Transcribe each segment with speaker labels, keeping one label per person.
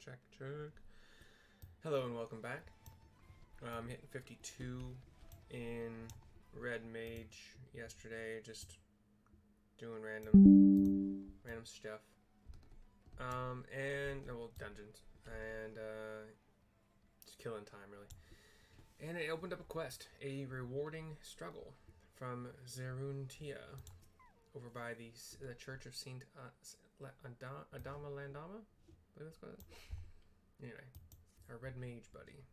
Speaker 1: check. Hello and welcome back. I'm hitting 52 in Red Mage yesterday, just doing random stuff. Dungeons and just killing time really. And it opened up a quest, a rewarding struggle from Zeruntia over by the Church of Saint Adama Landama. I believe that's what it is. Anyway, our Red Mage buddy.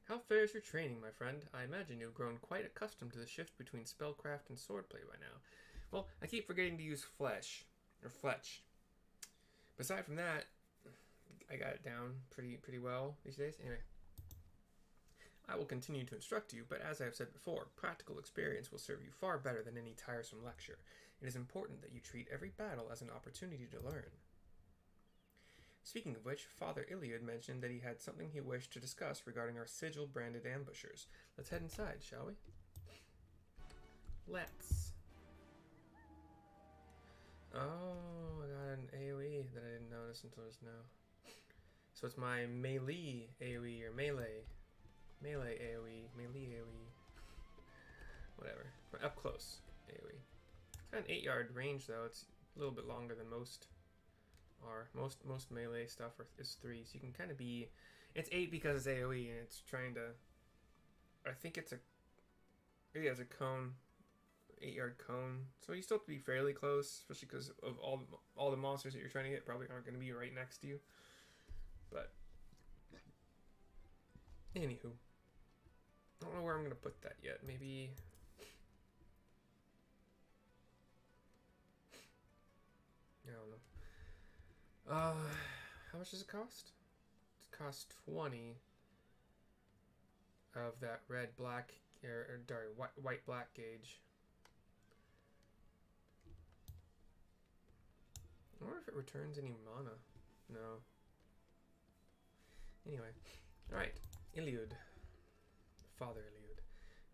Speaker 1: How fares your training, my friend? I imagine you've grown quite accustomed to the shift between spellcraft and swordplay by now. Well, I keep forgetting to use fletch. Aside from that, I got it down pretty well these days. Anyway, I will continue to instruct you, but as I have said before, practical experience will serve you far better than any tiresome lecture. It is important that you treat every battle as an opportunity to learn. Speaking of which, Father Iliad mentioned that he had something he wished to discuss regarding our sigil-branded ambushers. Let's head inside, shall we? Let's. Oh, I got an AoE that I didn't notice until just now. So it's my melee AoE, or melee AoE, whatever. My up close AoE. It's got an 8-yard range though. It's a little bit longer than most are. Most melee stuff is 3, so you can kind of be. It's 8 because it's AoE and it's trying to. I think it's a cone, 8-yard cone. So you still have to be fairly close, especially because of all the monsters that you're trying to hit probably aren't going to be right next to you. But anywho, I don't know where I'm going to put that yet. Maybe. I don't know. How much does it cost? It costs 20 of that red-black, white-black gauge. I wonder if it returns any mana. No. Anyway. Alright. Iliad. Father Iliad.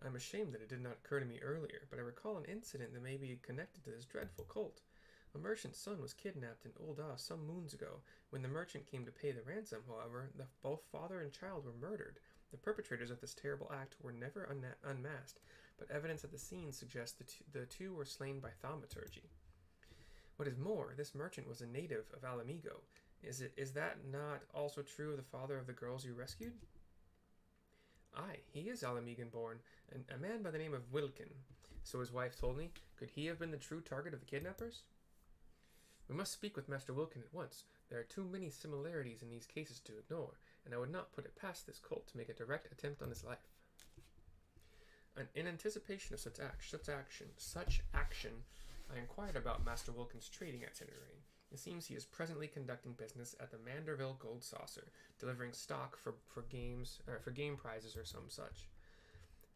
Speaker 1: I'm ashamed that it did not occur to me earlier, but I recall an incident that may be connected to this dreadful cult. A merchant's son was kidnapped in Ul'dah some moons ago. When the merchant came to pay the ransom, however, both father and child were murdered. The perpetrators of this terrible act were never unmasked, but evidence at the scene suggests the two were slain by thaumaturgy. What is more, this merchant was a native of Alamigo. Is that not also true of the father of the girls you rescued? Aye, he is Alamigan born, and a man by the name of Wilkin. So his wife told me. Could he have been the true target of the kidnappers? We must speak with Master Wilkin at once. There are too many similarities in these cases to ignore, and I would not put it past this cult to make a direct attempt on his life. And in anticipation of such action, I inquired about Master Wilkin's trading itinerary. It seems he is presently conducting business at the Manderville Gold Saucer, delivering stock for game prizes or some such.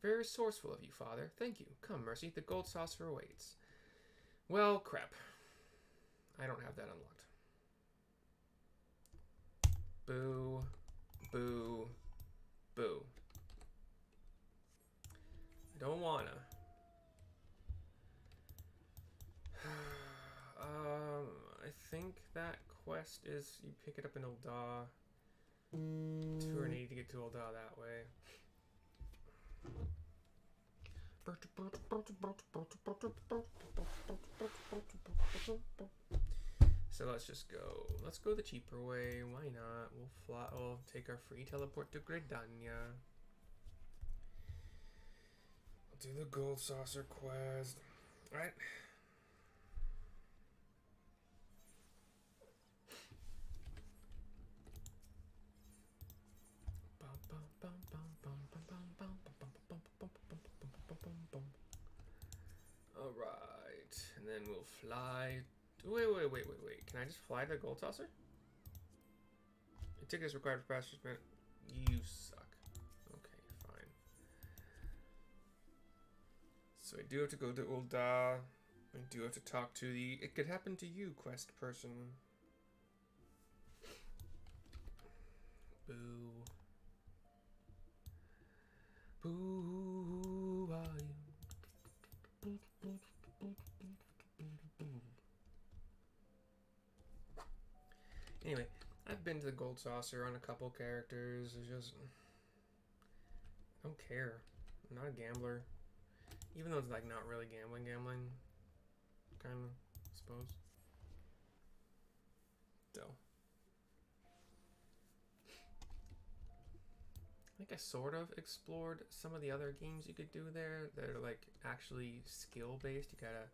Speaker 1: Very resourceful of you, Father. Thank you. Come, Mercy, the Gold Saucer awaits. Well, crap. I don't have that unlocked. Boo. Boo. Boo. I don't wanna. I think that quest is you pick it up in Ul'dah. 280 to get to Ul'dah that way. So let's just go. Let's go the cheaper way. Why not? We'll fly. We'll take our free teleport to Gridania. We'll do the Gold Saucer quest. Alright. Alright. And then we'll fly. Wait. Can I just fly the Gold Saucer? The ticket is required for passengers, man. You suck. Okay, fine. So I do have to go to Ul'dah. I do have to talk to the It Could Happen to You quest person. Boo. Boo, are you? Anyway, I've been to the gold saucer on a couple characters. It's just... I don't care. I'm not a gambler. Even though it's like not really gambling. Kind of, I suppose. So. I think I sort of explored some of the other games you could do there that are like actually skill based. You gotta...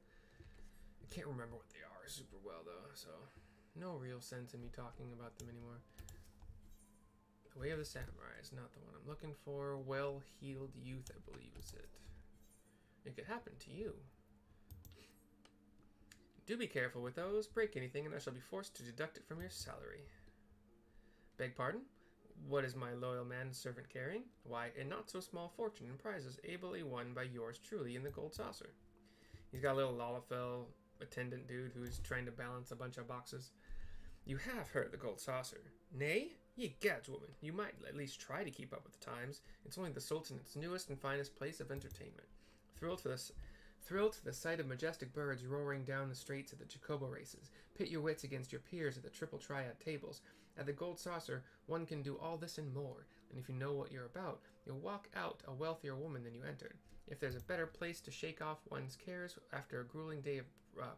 Speaker 1: I can't remember what they are super well though, so no real sense in me talking about them anymore. The Way of the Samurai is not the one I'm looking for. Well-heeled youth, I believe, is it. It could happen to you. Do be careful with those. Break anything and I shall be forced to deduct it from your salary. Beg pardon? What is my loyal manservant carrying? Why, a not-so-small fortune in prizes ably won by yours truly in the gold saucer. He's got a little Lalafell attendant dude who's trying to balance a bunch of boxes. You have heard the gold saucer. Nay? Ye gads, woman, you might at least try to keep up with the times. It's only the Sultan's newest and finest place of entertainment. Thrilled to the sight of majestic birds roaring down the straights at the Jacobo races. Pit your wits against your peers at the triple triad tables. At the gold saucer, one can do all this and more, and if you know what you're about, you'll walk out a wealthier woman than you entered. If there's a better place to shake off one's cares after a grueling day of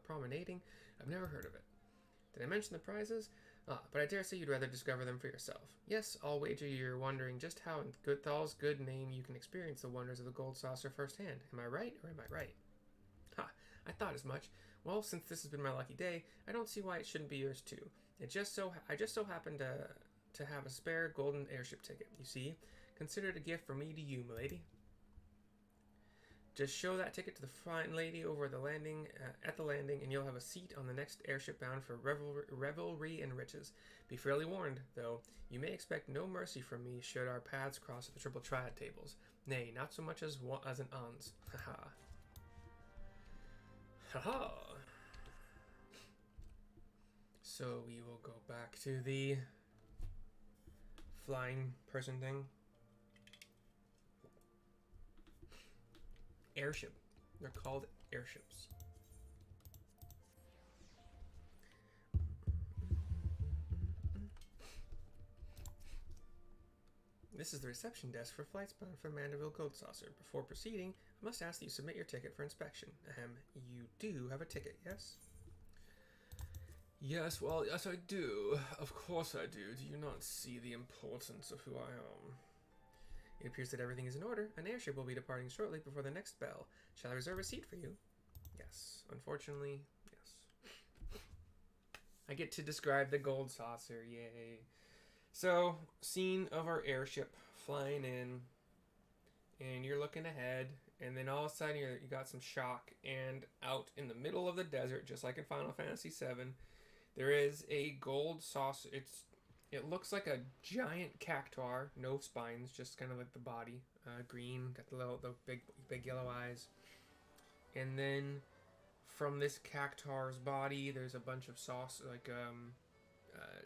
Speaker 1: promenading, I've never heard of it. Did I mention the prizes? But I dare say you'd rather discover them for yourself. Yes, I'll wager you're wondering just how in Thal's good name you can experience the wonders of the gold saucer firsthand. Am I right, or am I right? Ha, I thought as much. Well, since this has been my lucky day, I don't see why it shouldn't be yours too. I just so happen to have a spare golden airship ticket. You see, consider it a gift from me to you, milady. Just show that ticket to the fine lady over at the landing, and you'll have a seat on the next airship bound for revelry and riches. Be fairly warned, though, you may expect no mercy from me should our paths cross at the triple triad tables. Nay, not so much as an ons. Haha. Haha. So we will go back to the flying person thing. Airship. They're called airships. This is the reception desk for flights bound for Mandeville Gold Saucer. Before proceeding, I must ask that you submit your ticket for inspection. Ahem, you do have a ticket, yes? Yes, well, yes I do. Of course I do. Do you not see the importance of who I am? It appears that everything is in order. An airship will be departing shortly before the next bell. Shall I reserve a seat for you? Yes. Unfortunately, yes. I get to describe the gold saucer. Yay. So, scene of our airship flying in. And you're looking ahead. And then all of a sudden you got some shock. And out in the middle of the desert, just like in Final Fantasy VII, there is a gold saucer. It looks like a giant cactuar, no spines, just kind of like the body, green, got the big yellow eyes. And then from this cactuar's body, there's a bunch of sauce, like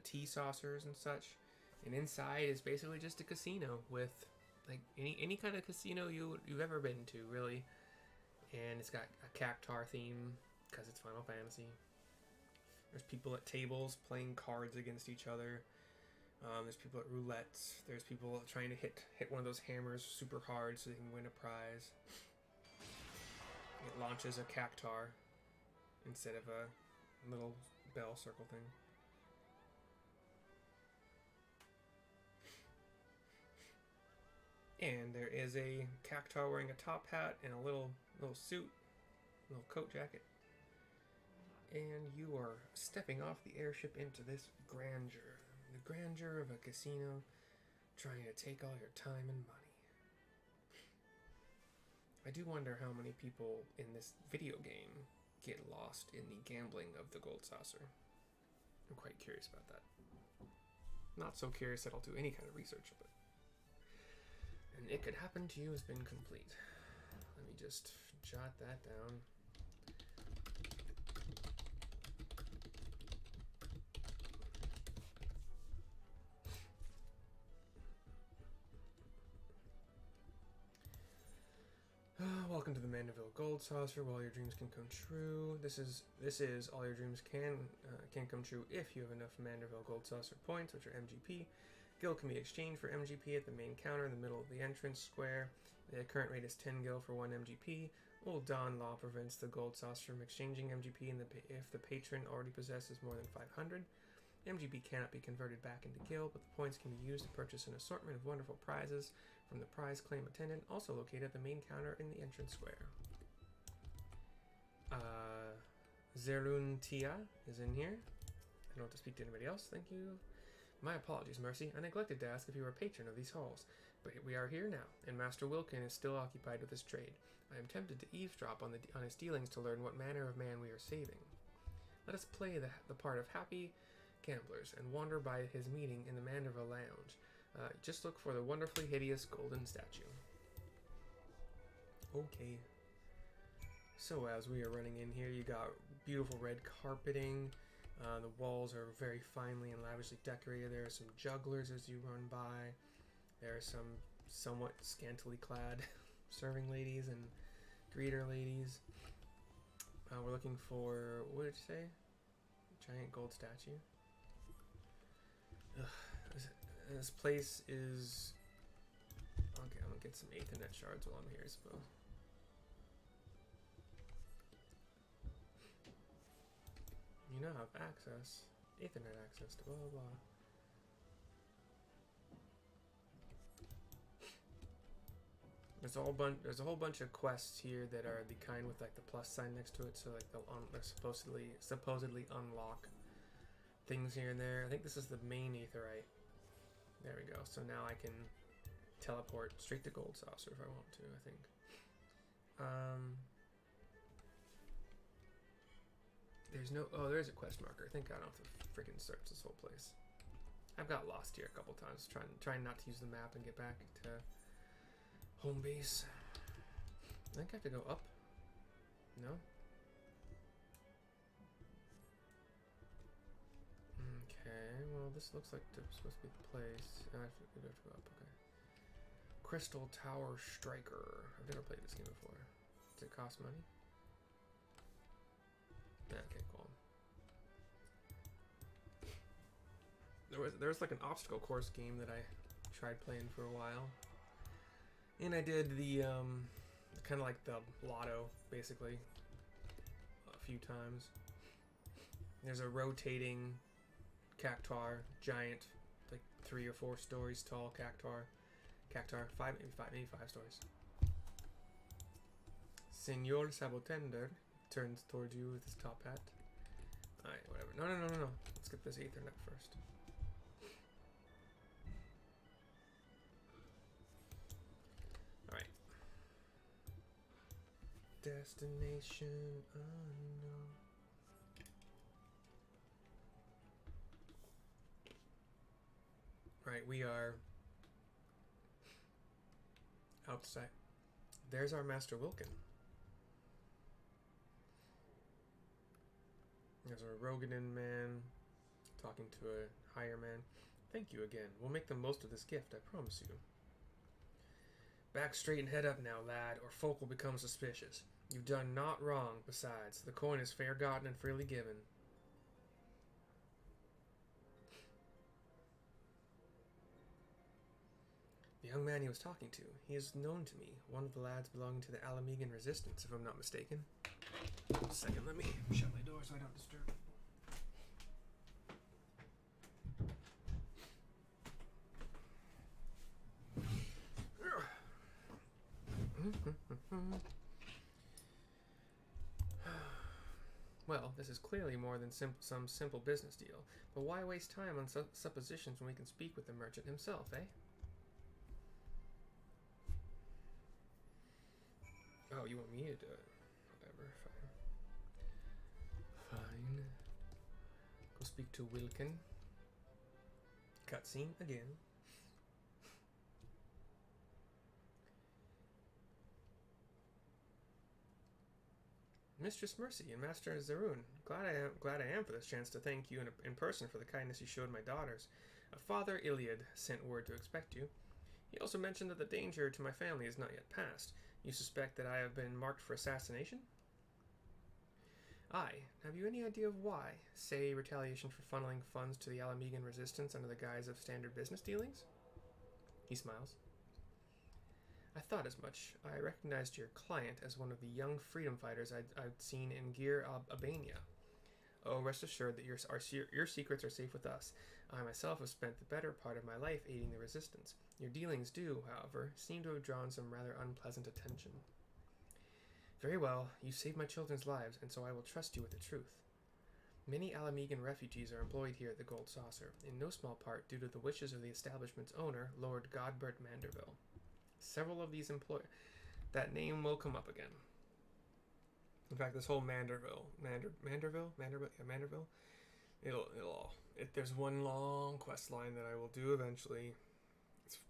Speaker 1: tea saucers and such. And inside is basically just a casino with like any kind of casino you've ever been to, really. And it's got a cactuar theme because it's Final Fantasy. There's people at tables playing cards against each other. There's people at roulette. There's people trying to hit one of those hammers super hard so they can win a prize. It launches a cactuar instead of a little bell circle thing. And there is a cactuar wearing a top hat and a little suit, little coat jacket. And you are stepping off the airship into this grandeur. The grandeur of a casino trying to take all your time and money. I do wonder how many people in this video game get lost in the gambling of the gold saucer. I'm quite curious about that. Not so curious that I'll do any kind of research, but... And it could happen to you has been complete. Let me just jot that down. Welcome to the Mandeville Gold Saucer while your dreams can come true. This is all your dreams can come true if you have enough Mandeville Gold Saucer points, which are MGP. Gil can be exchanged for MGP at the main counter in the middle of the entrance square. The current rate is 10 Gil for 1 MGP. Old Dawn law prevents the Gold Saucer from exchanging MGP if the patron already possesses more than 500. MGP cannot be converted back into Gil, but the points can be used to purchase an assortment of wonderful prizes from the prize claim attendant, also located at the main counter in the entrance square. Zerun Tia is in here. I don't want to speak to anybody else, thank you. My apologies, Mercy. I neglected to ask if you were a patron of these halls, but we are here now, and Master Wilkin is still occupied with his trade. I am tempted to eavesdrop on his dealings to learn what manner of man we are saving. Let us play the part of happy gamblers and wander by his meeting in the Mandeville Lounge. Just look for the wonderfully hideous golden statue. Okay. So as we are running in here, you got beautiful red carpeting. The walls are very finely and lavishly decorated. There are some jugglers as you run by. There are some somewhat scantily clad serving ladies and greeter ladies. We're looking for, what did you say? Giant gold statue. Ugh, this place is... Okay, I'm gonna get some Aethernet shards while I'm here, I suppose. You now have access, Aethernet access to blah blah blah. There's a whole bunch of quests here that are the kind with like the plus sign next to it, so like they'll supposedly unlock things here and there. I think this is the main aetherite. There we go. So now I can teleport straight to Gold Saucer if I want to, I think. There's no... Oh, there's a quest marker. I think I don't have to freaking search this whole place. I've got lost here a couple times, trying not to use the map and get back to home base. I think I have to go up. No? Okay, well this looks like it's supposed to be the place. I have to go up, okay. Crystal Tower Striker. I've never played this game before. Does it cost money? Okay, cool. There was like an obstacle course game that I tried playing for a while. And I did the kind of like the lotto basically a few times. There's a rotating cactuar, giant, like 3 or 4 stories tall cactuar, maybe five stories. Senor Sabotender turns towards you with his top hat. Alright, whatever. No. Let's get this Aethernet first. Alright. Destination unknown. Right, we are outside. There's our Master Wilkin. There's a Rogadan man talking to a higher man. Thank you again. We'll make the most of this gift, I promise you. Back straight and head up now, lad, or folk will become suspicious. You've done naught wrong, besides. The coin is fair gotten and freely given. The young man he was talking to, he is known to me. One of the lads belonging to the Alamegan Resistance, if I'm not mistaken. Just a second, let me shut my door so I don't disturb. Well, this is clearly more than some simple business deal. But why waste time on suppositions when we can speak with the merchant himself, eh? Oh, you want me to do it? Whatever, fine. Fine. Go speak to Wilkin. Cutscene again. Mistress Mercy and Master Zerun, glad I am for this chance to thank you in person for the kindness you showed my daughters. Father Iliad sent word to expect you. He also mentioned that the danger to my family is not yet past. You suspect that I have been marked for assassination? Aye. Have you any idea of why? Say, retaliation for funneling funds to the Alamegan resistance under the guise of standard business dealings? He smiles. I thought as much. I recognized your client as one of the young freedom fighters I'd seen in Gir Albania. Oh, rest assured that your secrets are safe with us. I myself have spent the better part of my life aiding the resistance. Your dealings do, however, seem to have drawn some rather unpleasant attention. Very well, you saved my children's lives, and so I will trust you with the truth. Many Alamegan refugees are employed here at the Gold Saucer, in no small part due to the wishes of the establishment's owner, Lord Godbert Manderville. Several of these employees... That name will come up again. In fact, this whole Manderville, there's one long quest line that I will do eventually.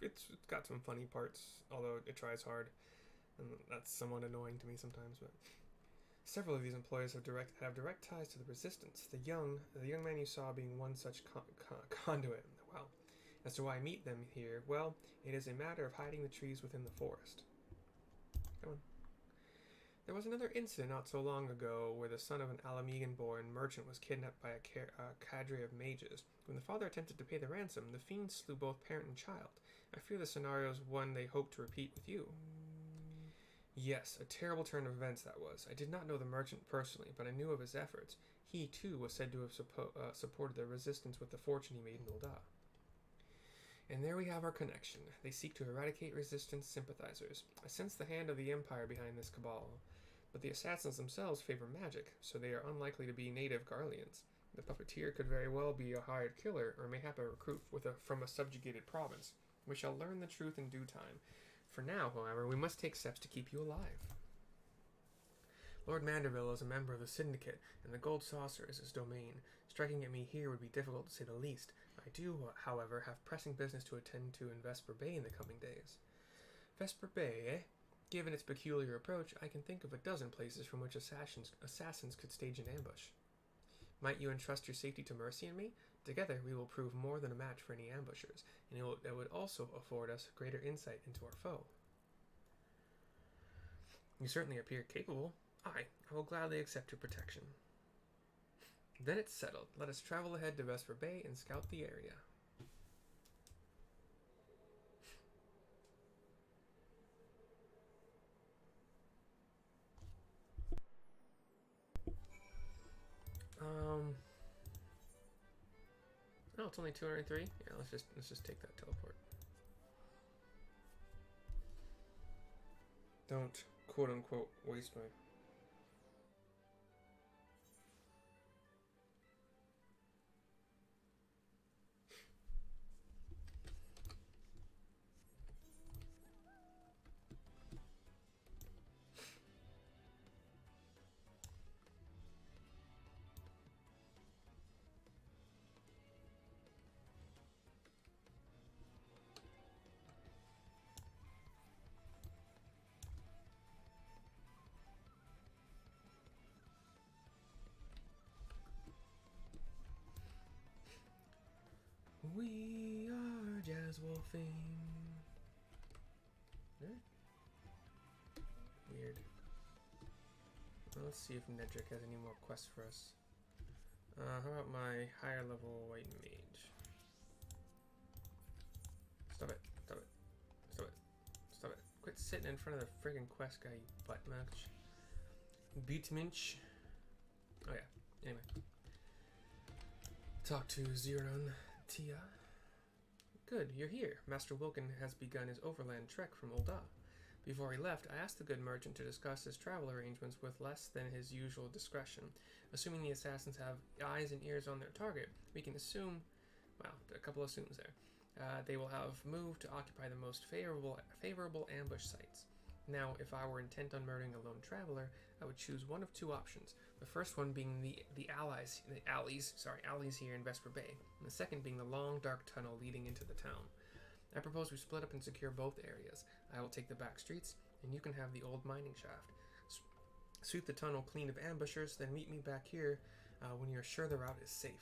Speaker 1: It's got some funny parts, although it tries hard, and that's somewhat annoying to me sometimes. But several of these employees have direct ties to the resistance. The young man you saw being one such conduit. Wow. As to why I meet them here, well, it is a matter of hiding the trees within the forest. Come on. There was another incident not so long ago where the son of an Alamegan-born merchant was kidnapped by a cadre of mages. When the father attempted to pay the ransom, the fiends slew both parent and child. I fear the scenario is one they hope to repeat with you. Yes, a terrible turn of events that was. I did not know the merchant personally, but I knew of his efforts. He, too, was said to have supported the resistance with the fortune he made in Ul'dah. And there we have our connection. They seek to eradicate resistance sympathizers. I sense the hand of the Empire behind this cabal. But the assassins themselves favor magic, so they are unlikely to be native Garleans. The puppeteer could very well be a hired killer, or mayhap a recruit from a subjugated province. We shall learn the truth in due time. For now, however, we must take steps to keep you alive. Lord Manderville is a member of the Syndicate, and the Gold Saucer is his domain. Striking at me here would be difficult to say the least. I do, however, have pressing business to attend to in Vesper Bay in the coming days. Vesper Bay, eh? Given its peculiar approach, I can think of a dozen places from which assassins could stage an ambush. Might you entrust your safety to Mercy and me? Together we will prove more than a match for any ambushers, and it would also afford us greater insight into our foe. You certainly appear capable. Aye, I will gladly accept your protection. Then it's settled. Let us travel ahead to Vesper Bay and scout the area. Oh, it's only 203? Yeah, let's just take that teleport. Don't quote unquote waste my... We are Jazz Wolfing. Weird. Well, let's see if Nedrick has any more quests for us. How about my higher level white mage? Stop it. Stop it. Stop it. Stop it. Quit sitting in front of the friggin' quest guy, you butt munch. Beatminch. Oh yeah. Anyway. Talk to Zeron. Tia. Good, you're here. Master Wilkin has begun his overland trek from Ul'dah. Before he left, I asked the good merchant to discuss his travel arrangements with less than his usual discretion. Assuming the assassins have eyes and ears on their target, we can assume, well, a couple of assumes there. They will have moved to occupy the most favorable ambush sites. Now, if I were intent on murdering a lone traveler, I would choose one of two options. The first one being the alleys here in Vesper Bay, and the second being the long, dark tunnel leading into the town. I propose we split up and secure both areas. I will take the back streets, and you can have the old mining shaft. Sweep the tunnel clean of ambushers, then meet me back here when you're sure the route is safe.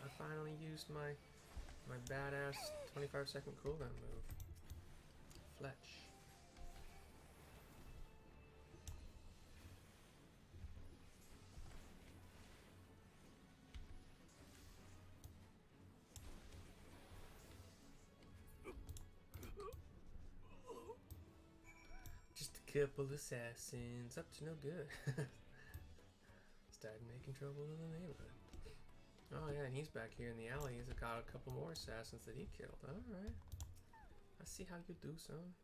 Speaker 1: I finally used my badass 25-second cooldown move. Fletch. Just a couple assassins up to no good. Started making trouble in the neighborhood. Oh yeah, and he's back here in the alley. He's got a couple more assassins that he killed. Alright. I see how you do, son.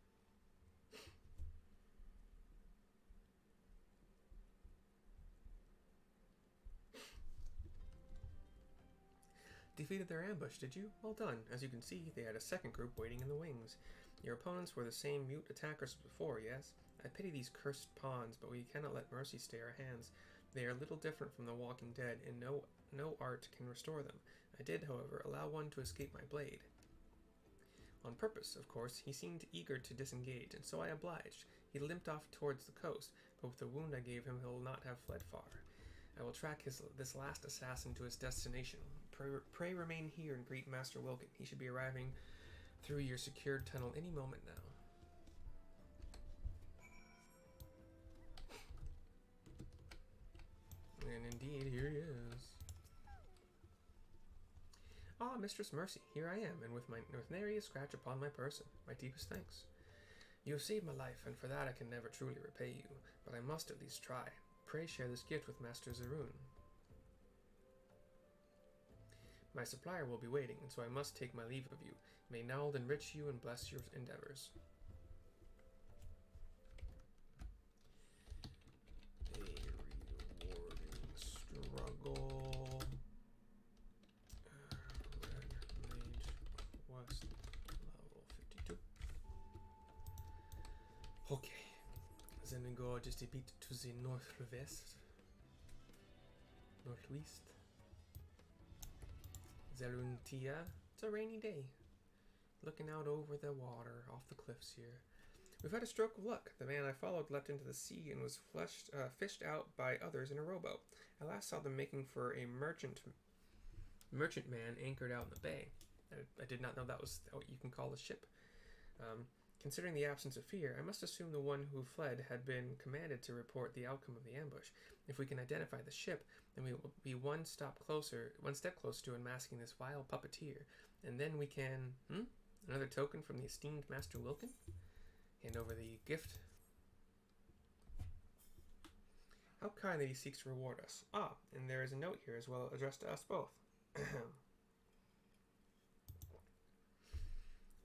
Speaker 1: Defeated their ambush, did you? Well done. As you can see, they had a second group waiting in the wings. Your opponents were the same mute attackers as before, yes? I pity these cursed pawns, but we cannot let mercy stay our hands. They are little different from the walking dead, and no art can restore them. I did, however, allow one to escape my blade. On purpose, of course. He seemed eager to disengage, and so I obliged. He limped off towards the coast, but with the wound I gave him, he will not have fled far. I will track this last assassin to his destination. Pray remain here and greet Master Wilkin. He should be arriving through your secured tunnel any moment now. And indeed, here he is. Ah, Mistress Mercy, here I am, and with nary a scratch upon my person. My deepest thanks. You have saved my life, and for that I can never truly repay you, but I must at least try. Pray share this gift with Master Zaroon. My supplier will be waiting, and so I must take my leave of you. May Nald enrich you and bless your endeavors. A rewarding struggle. Red Mage Quest, level 52. Okay. Then we go just a bit to the northwest. Northwest. Zeruntia. It's a rainy day. Looking out over the water off the cliffs here. We've had a stroke of luck. The man I followed leapt into the sea and was fished out by others in a rowboat. I last saw them making for a merchant man anchored out in the bay. I did not know that was what you can call a ship. Considering the absence of fear, I must assume the one who fled had been commanded to report the outcome of the ambush. If we can identify the ship, then we will be one step closer to unmasking this vile puppeteer. And then we can... Another token from the esteemed Master Wilkin? Hand over the gift. How kindly he seeks to reward us. Ah, and there is a note here as well addressed to us both.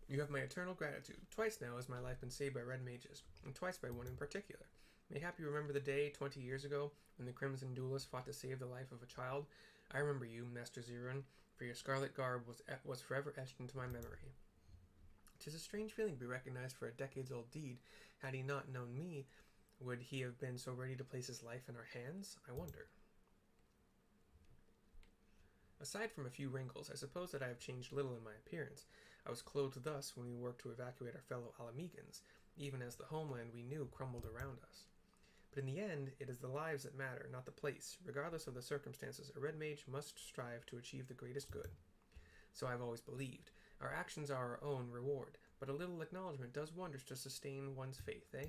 Speaker 1: You have my eternal gratitude. Twice now has my life been saved by red mages, and twice by one in particular. Mayhap you remember the day 20 years ago when the Crimson Duelist fought to save the life of a child? I remember you, Master Zerun, for your scarlet garb was forever etched into my memory. 'Tis a strange feeling to be recognized for a decades-old deed. Had he not known me, would he have been so ready to place his life in our hands? I wonder. Aside from a few wrinkles, I suppose that I have changed little in my appearance. I was clothed thus when we worked to evacuate our fellow Alamegans, even as the homeland we knew crumbled around us. But in the end, it is the lives that matter, not the place. Regardless of the circumstances, a red mage must strive to achieve the greatest good. So I've always believed. Our actions are our own reward, but a little acknowledgement does wonders to sustain one's faith, eh?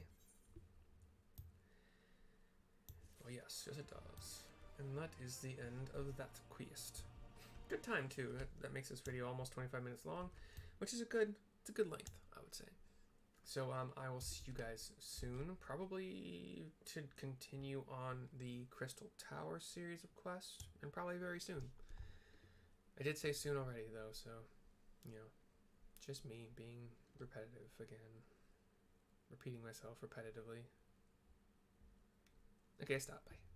Speaker 1: Oh yes, yes it does. And that is the end of that quest. Good time too. That makes this video almost 25 minutes long, which is a good length, I would say. So I will see you guys soon, probably to continue on the Crystal Tower series of quests, and probably very soon. I did say soon already though, so, you know, just me being repetitive again, repeating myself repetitively. Okay, stop, bye.